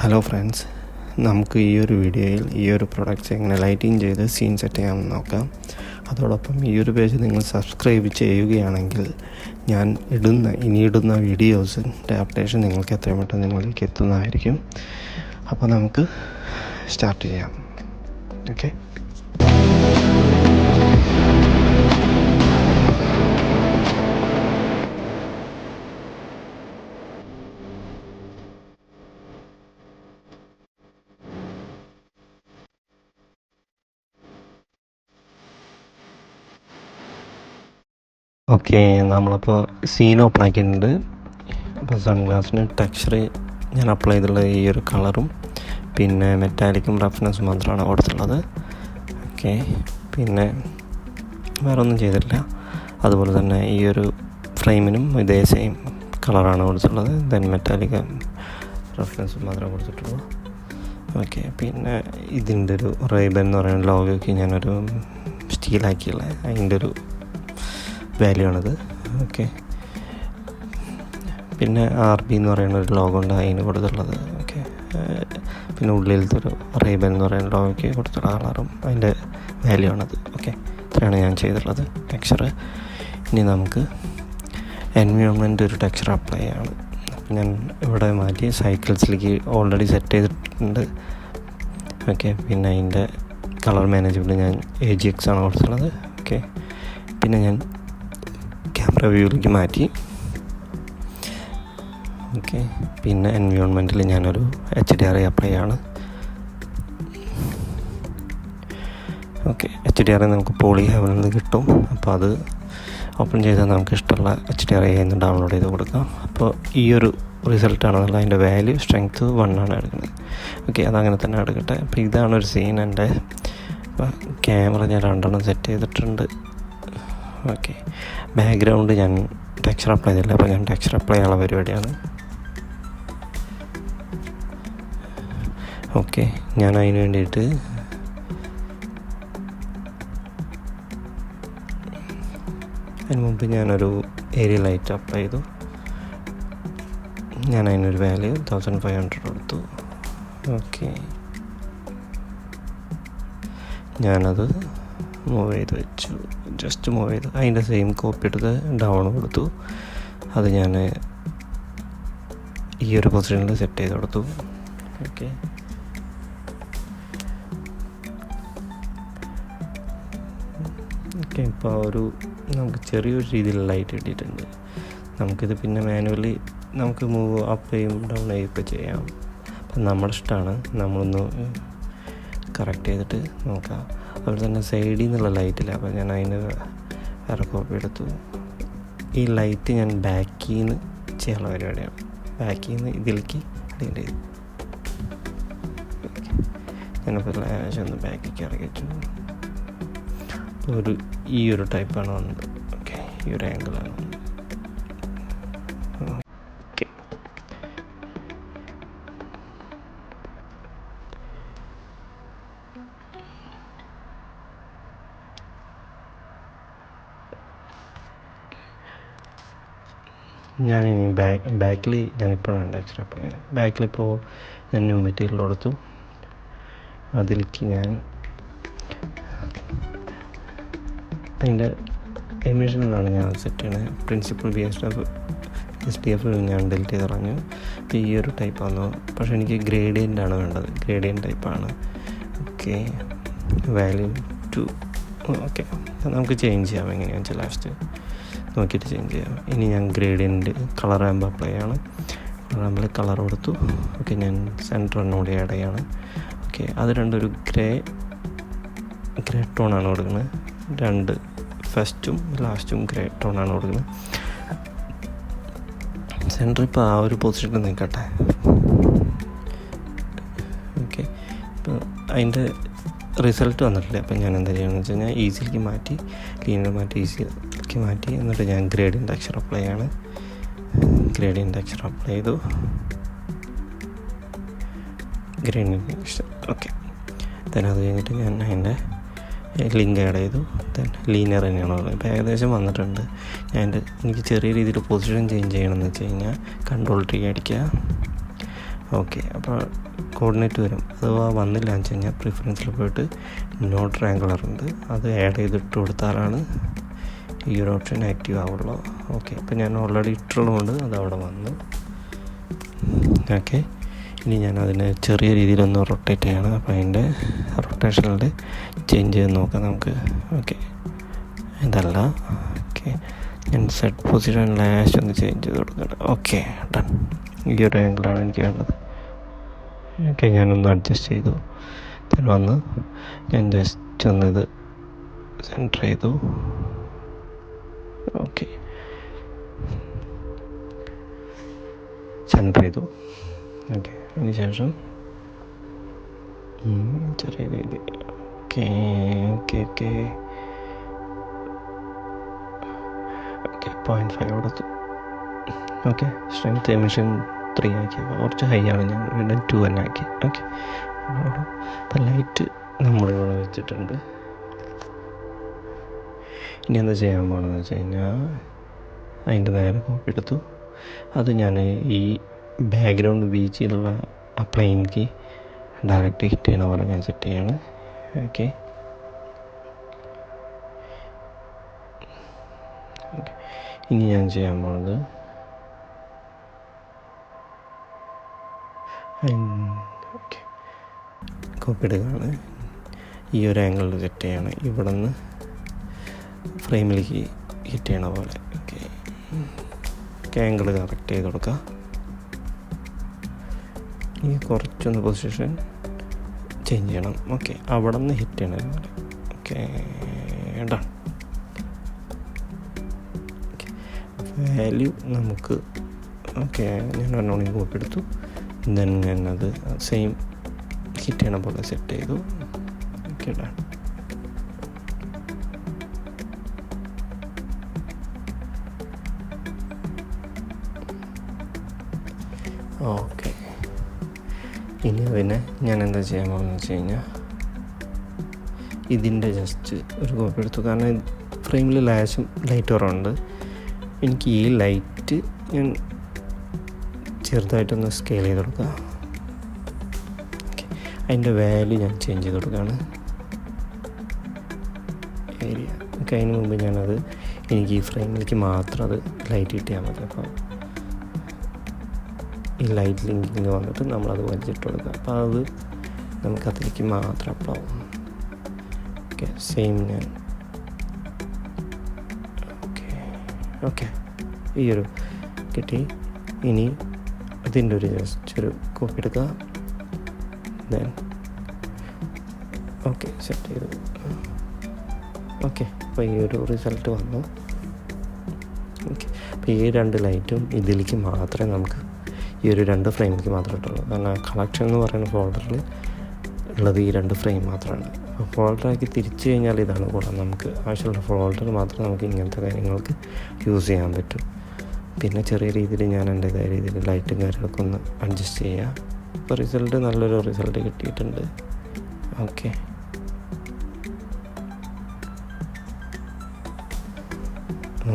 Hello friends, നമുക്ക് ഈ ഒരു വീഡിയോയിൽ ഈ ഒരു പ്രൊഡക്റ്റ്സ് എങ്ങനെ ലൈറ്റിങ് ചെയ്ത് സീൻ സെറ്റ് ചെയ്യാമെന്ന് നോക്കാം. അതോടൊപ്പം ഈ ഒരു പേജ് നിങ്ങൾ സബ്സ്ക്രൈബ് ചെയ്യുകയാണെങ്കിൽ ഞാൻ ഇനിയിടുന്ന വീഡിയോസിൻ്റെ അപ്ഡേഷൻ നിങ്ങൾക്ക് എത്രയും പെട്ടെന്ന് നിങ്ങളിലേക്ക് എത്തുന്നതായിരിക്കും. അപ്പോൾ നമുക്ക് സ്റ്റാർട്ട് ചെയ്യാം. ഓക്കെ. ഓക്കെ, നമ്മളപ്പോൾ സീൻ ഓപ്പൺ ആക്കിയിട്ടുണ്ട്. അപ്പോൾ സൺഗ്ലാസിന് ടെക്സ്ചർ ഞാൻ അപ്ലൈ ചെയ്തിട്ടുള്ള ഈ ഒരു കളറും പിന്നെ മെറ്റാലിക്കും റഫ്നെസ്സും മാത്രമാണ് കൊടുത്തിട്ടുള്ളത്. ഓക്കെ, പിന്നെ വേറെ ഒന്നും ചെയ്തിട്ടില്ല. അതുപോലെ തന്നെ ഈ ഒരു ഫ്രെയിമിനും ഇതേ സെയിം കളറാണ് കൊടുത്തിട്ടുള്ളത്. ദെൻ മെറ്റാലിക് റഫ്നെസ്സും മാത്രമേ കൊടുത്തിട്ടുള്ളൂ. ഓക്കെ, പിന്നെ ഇതിൻ്റെ ഒരു റേബൻ എന്ന് പറയുന്ന ലോഗോയ്ക്ക് ഞാനൊരു സ്റ്റീലാക്കിയുള്ള അതിൻ്റെ ഒരു വാല്യൂ ആണത്. ഓക്കെ, പിന്നെ RB എന്ന് പറയുന്ന ഒരു ലോഗോ ഉണ്ട്, അതിന് കൊടുത്തിട്ടുള്ളത്. ഓക്കെ, പിന്നെ ഉള്ളിലത്തെ ഒരു റേബൻ എന്ന് പറയുന്ന ലോഗോയ്ക്ക് കൊടുത്തിട്ടുള്ള കളറും അതിൻ്റെ വാല്യൂ ആണത്. ഓക്കെ, ഇത്രയാണ് ഞാൻ ചെയ്തിട്ടുള്ളത് ടെക്സ്ചർ. ഇനി നമുക്ക് എൻവയോൺമെൻറ്റ് ഒരു ടെക്സ്ചർ അപ്ലൈ ചെയ്യാണ്. അപ്പം ഞാൻ ഇവിടെ മാറ്റി സൈക്കിൾസിലേക്ക് ഓൾറെഡി സെറ്റ് ചെയ്തിട്ടുണ്ട്. ഓക്കെ, പിന്നെ അതിൻ്റെ കളർ മാനേജ്മെൻറ്റ് ഞാൻ AGX ആണ് കൊടുത്തിട്ടുള്ളത്. ഓക്കെ, പിന്നെ ഞാൻ ക്യാമറ വ്യൂവിലേക്ക് മാറ്റി. ഓക്കെ, പിന്നെ എൻവയോൺമെൻറ്റിൽ ഞാനൊരു HDRI അപ്ലൈ ചെയ്യാണ്. ഓക്കെ, HDRI നമുക്ക് പോളി ഹെവനിൽ നിന്ന് കിട്ടും. അപ്പോൾ അത് ഓപ്പൺ ചെയ്താൽ നമുക്ക് ഇഷ്ടമുള്ള HDRI എന്ന് ഡൗൺലോഡ് ചെയ്ത് കൊടുക്കാം. അപ്പോൾ ഈ ഒരു റിസൾട്ടാണെന്നുള്ള അതിൻ്റെ വാല്യൂ സ്ട്രെങ്ത്ത് 1 ആണ് എടുക്കുന്നത്. ഓക്കെ, അതങ്ങനെ തന്നെ എടുക്കട്ടെ. അപ്പോൾ ഇതാണ് ഒരു സീൻ. എൻ്റെ ക്യാമറ ഞാൻ 2 സെറ്റ് ചെയ്തിട്ടുണ്ട്. ഓക്കെ, ബാക്ക്ഗ്രൗണ്ട് ഞാൻ ടെക്സ്ചർ അപ്ലൈ ചെയ്തില്ല. അപ്പോൾ ഞാൻ ടെക്സ്ചർ അപ്ലൈ ചെയ്യാനുള്ള പരിപാടിയാണ്. ഓക്കെ, ഞാൻ അതിന് വേണ്ടിയിട്ട് അതിന് മുമ്പ് ഞാനൊരു ഏരിയ ലൈറ്റ് അപ്ലൈ ചെയ്തു. ഞാൻ അതിനൊരു വാല്യൂ 1500 കൊടുത്തു. ഓക്കെ, ഞാനത് മൂവ് ചെയ്ത് വെച്ചു. ജസ്റ്റ് മൂവ് ചെയ്ത് അതിൻ്റെ സെയിം കോപ്പി എടുത്ത് ഡൗൺ കൊടുത്തു. അത് ഞാൻ ഈ ഒരു പൊസിഷനിൽ സെറ്റ് ചെയ്ത് കൊടുത്തു. ഓക്കെ, ഓക്കെ, ഇപ്പോൾ നമുക്ക് ചെറിയൊരു രീതിയിൽ ലൈറ്റ് കിട്ടിയിട്ടുണ്ട്. നമുക്കിത് പിന്നെ മാനുവലി നമുക്ക് മൂവ് അപ്പ് ചെയ്യും ഡൗൺ ചെയ്യുകയൊക്കെ ചെയ്യാം. അപ്പം നമ്മുടെ ഇഷ്ടമാണ്. നമ്മളൊന്ന് കറക്റ്റ് ചെയ്തിട്ട് നോക്കാം. അതുപോലെ തന്നെ സൈഡിൽ നിന്നുള്ള ലൈറ്റില്ല. അപ്പോൾ ഞാൻ അതിന് വേറെ കോപ്പി എടുത്തു. ഈ ലൈറ്റ് ഞാൻ ബാക്കിൽ നിന്ന് ചെയ്യാനുള്ള പരിപാടിയാണ്. ബാക്കിൽ നിന്ന് ഇതിലേക്ക് അടിയിൻ്റെ ഞാനിപ്പോൾ ലേശം ഒന്ന് ബാക്കിലേക്ക് ഇറക്കി വെച്ചു. ഈ ഒരു ടൈപ്പാണ് വന്നത്. ഓക്കെ, ഈ ഒരു ആംഗിളാണ്. ഓക്കെ, ഞാനിനി ബാക്കിൽ ഞാനിപ്പോഴാണ് ടെക്സ്ചർ അപ്ലൈ ചെയ്യുന്നത്. ബാക്കിലിപ്പോൾ ഞാൻ ന്യൂ മെറ്റീരിയൽ കൊടുത്തു. അതിലേക്ക് ഞാൻ അതിൻ്റെ എമിഷനിലാണ് ഞാൻ സെറ്റ് ചെയ്യണത്. പ്രിൻസിപ്പൽ SDF ഞാൻ ഡിലീറ്റ് ചെയ്ത് കളഞ്ഞു. അപ്പോൾ ഈ ഒരു ടൈപ്പാണ്. പക്ഷേ എനിക്ക് ഗ്രേഡിയൻ്റാണ് വേണ്ടത്. ഗ്രേഡിയൻ്റ് ടൈപ്പാണ്. Okay, value 2. ഓക്കെ, നമുക്ക് ചേഞ്ച് ചെയ്യാം. എങ്ങനെയാണെന്ന് വെച്ചാൽ ലാസ്റ്റ് നോക്കിയിട്ട് ചേഞ്ച് ചെയ്യാം. ഇനി ഞാൻ ഗ്രേഡിയൻ്റ് കളർ ആമ്പ് അപ്ലൈ ചെയ്യാണ്. കളർ ആമ്പിൽ കളർ കൊടുത്തു. ഓക്കെ, ഞാൻ സെൻറ്റർ ഒന്നുകൂടി ആഡ് ചെയ്യാണ്. ഓക്കെ, അത് രണ്ടൊരു ഗ്രേ ടോണാണ് കൊടുക്കുന്നത്. 2 ഫസ്റ്റും ലാസ്റ്റും ഗ്രേ ടോണാണ് കൊടുക്കുന്നത്. സെൻറ്റർ ഇപ്പോൾ ആ ഒരു പൊസിഷനിൽ നിൽക്കട്ടെ. ഓക്കെ, ഇപ്പോൾ അതിൻ്റെ റിസൾട്ട് വന്നിട്ടില്ല. അപ്പം ഞാൻ എന്താ ചെയ്യുകയെന്ന് വെച്ച് കഴിഞ്ഞാൽ ഈസിയിലേക്ക് മാറ്റി, ലീനിയർ മാറ്റി ഈസിയിലേക്ക് മാറ്റി. എന്നിട്ട് ഞാൻ ഗ്രേഡിയൻ്റ് ടെക്സ്ചർ അപ്ലൈ ചെയ്യാണ്. ഗ്രേഡിയൻ്റ് ടെക്സ്ചർ അപ്ലൈ ചെയ്തു. Gradient texture. ഓക്കെ, then അത് കഴിഞ്ഞിട്ട് ഞാൻ അതിൻ്റെ ലിങ്ക് ആഡ് ചെയ്തു. ദെൻ ലീനിയർ തന്നെയാണ് പറയുന്നത്. ഇപ്പോൾ ഏകദേശം വന്നിട്ടുണ്ട്. എനിക്ക് ചെറിയ രീതിയിൽ പൊസിഷൻ ചേഞ്ച് ചെയ്യണമെന്ന് വെച്ച് കഴിഞ്ഞാൽ Ctrl+T അടിക്കുക. ഓക്കെ, അപ്പോൾ കോർഡിനേറ്റ് വരും. അഥവാ വന്നില്ല എന്ന് വെച്ച് കഴിഞ്ഞാൽ പ്രിഫറൻസിൽ പോയിട്ട് നോ ട്രയാങ്കുലർ ഉണ്ട്, അത് ആഡ് ചെയ്തിട്ട് കൊടുത്താലാണ് ഈ ഒരു ഓപ്ഷൻ ആക്റ്റീവ് ആവുള്ളൂ. ഓക്കെ, അപ്പോൾ ഞാൻ ഓൾറെഡി ഇട്ടുള്ളതുകൊണ്ട് അത് അവിടെ വന്നു. ഓക്കെ, ഇനി ഞാൻ അതിനെ ചെറിയ രീതിയിലൊന്ന് റൊട്ടേറ്റ് ചെയ്യണം. അപ്പോൾ അതിൻ്റെ റൊട്ടേഷനിൽ ചേഞ്ച് ചെയ്ത് നോക്കാം നമുക്ക്. ഓക്കെ, ഇതല്ല. ഓക്കെ, ഞാൻ സെറ്റ് പൊസിഷൻ ലാസ്റ്റ് ഒന്ന് ചേഞ്ച് ചെയ്ത് കൊടുക്കണം. Okay, done. ഈ ഒരു ആംഗിളാണ് എനിക്ക് വേണ്ടത്. ഓക്കെ, ഞാനൊന്ന് അഡ്ജസ്റ്റ് ചെയ്തു. then വന്ന് ഞാൻ ജസ്റ്റ് ഒന്ന് ഇത് സെൻറ്റർ ചെയ്തു. ഓക്കെ, സെൻറ്റർ ചെയ്തു. ഓക്കെ, അതിന് ശേഷം ചെറിയ രീതി ഓക്കെ ഓക്കെ ഓക്കെ ഓക്കെ 0.5 കൊടുത്തു. ഓക്കെ, സ്ട്രെങ്ത് എമിഷൻ 3 ആക്കി. കുറച്ച് ഹൈ ആണ്, ഞാൻ വീണ്ടും 2 തന്നെ ആക്കി. ഓക്കെ, അപ്പം ലൈറ്റ് നമ്മളിവിടെ വെച്ചിട്ടുണ്ട്. ഇനി എന്താ ചെയ്യാൻ പോകണമെന്ന് വെച്ച് കഴിഞ്ഞാൽ അതിൻ്റെ നേരെ കോപ്പി എടുത്തു. അത് ഞാൻ ഈ ബാക്ക്ഗ്രൗണ്ട് ബീച്ചിലുള്ള ആ പ്ലെയിനിക്ക് ഡയറക്റ്റ് ഹിറ്റ് ചെയ്യണ പോലെ ഞാൻ സെറ്റ് ചെയ്യാണ്. ഓക്കെ ഓക്കെ, ഇനി ഞാൻ ചെയ്യാൻ പോകുന്നത് ഓക്കെ കോപ്പി എടുക്കുകയാണ്. ഈ ഒരു ആംഗിളിൽ സെറ്റ് ചെയ്യാണ്, ഇവിടെ നിന്ന് ഫ്രെയിമിലേക്ക് ഹിറ്റ് ചെയ്യണ പോലെ. ഓക്കെ, ആംഗിൾ കറക്റ്റ് ചെയ്ത് കൊടുക്കുക. ഈ കുറച്ചൊന്ന് പൊസിഷൻ ചേഞ്ച് ചെയ്യണം. ഓക്കെ, അവിടെ നിന്ന് ഹിറ്റ് ചെയ്യണം പോലെ. Okay, done. വാല്യൂ നമുക്ക് ഓക്കെ, ഞാൻ ഒരെണ്ണം കോപ്പി എടുത്തു. ദെൻ ഞാനത് സെയിം ഹിറ്റ് ചെയ്യണ പോലെ സെറ്റ് ചെയ്തു. Okay, done. ഓക്കെ, ഇനി അതിനെ ഞാൻ എന്താ ചെയ്യാൻ പോകുന്നത് വെച്ച് കഴിഞ്ഞാൽ ഇതിൻ്റെ ജസ്റ്റ് ഒരു കോപ്പി എടുത്തു. കാരണം ഫ്രെയിമിൽ ലാശും ലൈറ്റ് കുറവുണ്ട്. എനിക്ക് ഈ ലൈറ്റ് ഞാൻ ചെറുതായിട്ടൊന്ന് സ്കെയിൽ ചെയ്ത് കൊടുക്കുക. ഓക്കെ, അതിൻ്റെ വാല്യൂ ഞാൻ ചേഞ്ച് ചെയ്ത് കൊടുക്കുകയാണ്. ഏരിയ ഓക്കെ, അതിന് മുമ്പ് ഞാനത് എനിക്ക് ഈ ഫ്രെയിമിലേക്ക് മാത്രം അത് ലൈറ്റ് കിട്ടിയാൽ മതി. അപ്പോൾ ഈ ലൈറ്റ് ലിങ്കിങ് വന്നിട്ട് നമ്മളത് വലിച്ചിട്ട് കൊടുക്കുക. അപ്പോൾ അത് നമുക്ക് അതിലേക്ക് മാത്രം അപ്ലൈ ആവും. ഓക്കെ, സെയിം ഞാൻ ഓക്കെ ഓക്കെ ഈ ഒരു കിട്ടി. ഇനി അതിൻ്റെ ഒരു ജസ്റ്റ് ഒരു കോപ്പി എടുക്കുക. ദെൻ ഓക്കെ സെറ്റ് ചെയ്തു. ഓക്കെ, അപ്പോൾ ഈ ഒരു റിസൾട്ട് വന്നു. ഓക്കെ, അപ്പോൾ ഈ 2 ലൈറ്റും ഇതിലേക്ക് മാത്രമേ നമുക്ക് ഈ ഒരു 2 ഫ്രെയിമിലേക്ക് മാത്രമേ ഇട്ടുള്ളൂ. കാരണം കളക്ഷൻ എന്ന് പറയുന്ന ഫോൾഡറിൽ ഉള്ളത് ഈ 2 ഫ്രെയിം മാത്രമാണ്. അപ്പോൾ ഫോൾഡറാക്കി തിരിച്ചു കഴിഞ്ഞാൽ ഇതാണ് കൂടാൻ നമുക്ക് ആവശ്യമുള്ള ഫോൾഡർ മാത്രം നമുക്ക് ഇങ്ങനത്തെ കാര്യങ്ങൾക്ക് യൂസ് ചെയ്യാൻ പറ്റും. പിന്നെ ചെറിയ രീതിയിൽ ഞാൻ എൻ്റേതായ രീതിയിൽ ലൈറ്റും കാര്യങ്ങളൊക്കെ ഒന്ന് അഡ്ജസ്റ്റ് ചെയ്യുക. ഇപ്പോൾ റിസൾട്ട് നല്ലൊരു റിസൾട്ട് കിട്ടിയിട്ടുണ്ട്. ഓക്കെ,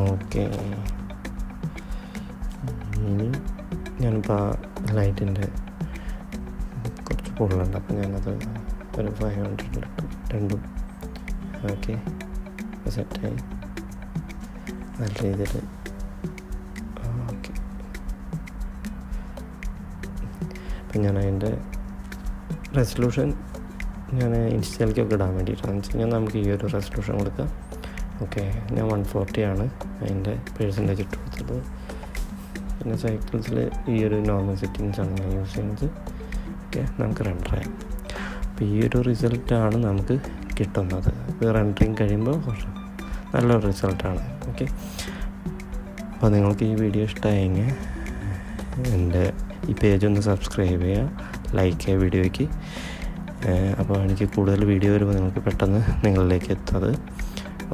ഓക്കെ ഇനി ഞാനിപ്പോൾ ആ ലൈറ്റിൻ്റെ കുറച്ച് കൂടുതലുണ്ട്. അപ്പോൾ ഞാനത് ഒരു 500 ഇട്ടു രണ്ടും. ഓക്കെ, സെറ്റായി നല്ല രീതിയിൽ. ഓക്കെ, അപ്പം ഞാൻ അതിൻ്റെ റെസൊല്യൂഷൻ ഞാൻ ഇൻസ്റ്റയിലേക്കൊക്കെ ഇടാൻ വേണ്ടിയിട്ടാണെന്ന് വെച്ച് കഴിഞ്ഞാൽ നമുക്ക് ഈ ഒരു റെസൊല്യൂഷൻ കൊടുക്കാം. ഓക്കെ, ഞാൻ 140 ആണ് അതിൻ്റെ പെർസെൻറ്റേജ് ഇട്ട് കൊടുത്തത്. പിന്നെ സൈക്കിൾസിൽ ഈ ഒരു നോർമൽ സെറ്റിങ്സാണ് ഞാൻ യൂസ് ചെയ്യുന്നത്. ഓക്കെ, നമുക്ക് റെൻഡർ ചെയ്യാം. അപ്പോൾ ഈ ഒരു റിസൾട്ടാണ് നമുക്ക് കിട്ടുന്നത്. ഇത് റെൻഡറിങ് കഴിയുമ്പോൾ കുറച്ച് നല്ലൊരു റിസൾട്ടാണ്. ഓക്കെ, അപ്പോൾ നിങ്ങൾക്ക് ഈ വീഡിയോ ഇഷ്ടമായെങ്കിൽ എൻ്റെ ഈ പേജ് ഒന്ന് സബ്സ്ക്രൈബ് ചെയ്യുക, ലൈക്ക് ചെയ്യുക വീഡിയോയ്ക്ക്. അപ്പോൾ എനിക്ക് കൂടുതൽ വീഡിയോ വരുമ്പോൾ നിങ്ങൾക്ക് പെട്ടെന്ന് നിങ്ങളിലേക്ക് എത്തത്.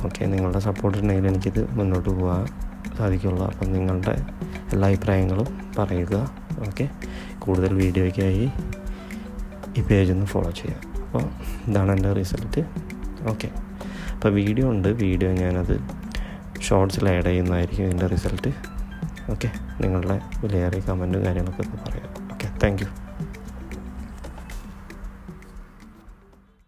ഓക്കെ, നിങ്ങളുടെ സപ്പോർട്ട് ഉണ്ടെങ്കിൽ എനിക്കിത് മുന്നോട്ട് പോകാൻ സാധിക്കുള്ളൂ. അപ്പം നിങ്ങളുടെ എല്ലാ അഭിപ്രായങ്ങളും പറയുക. ഓക്കെ, കൂടുതൽ വീഡിയോയ്ക്കായി ഈ പേജൊന്ന് ഫോളോ ചെയ്യുക. അപ്പോൾ ഇതാണ് എൻ്റെ റിസൾട്ട്. ഓക്കെ, അപ്പോൾ വീഡിയോ ഉണ്ട്, വീഡിയോ ഞാനത് ഷോർട്സിൽ ആഡ് ചെയ്യുന്നതായിരിക്കും ഇതിൻ്റെ റിസൾട്ട്. ഓക്കെ, നിങ്ങളുടെ വിലയേറിയ കമൻറ്റും കാര്യങ്ങളൊക്കെ ഒന്ന് പറയാം. Okay, thank you.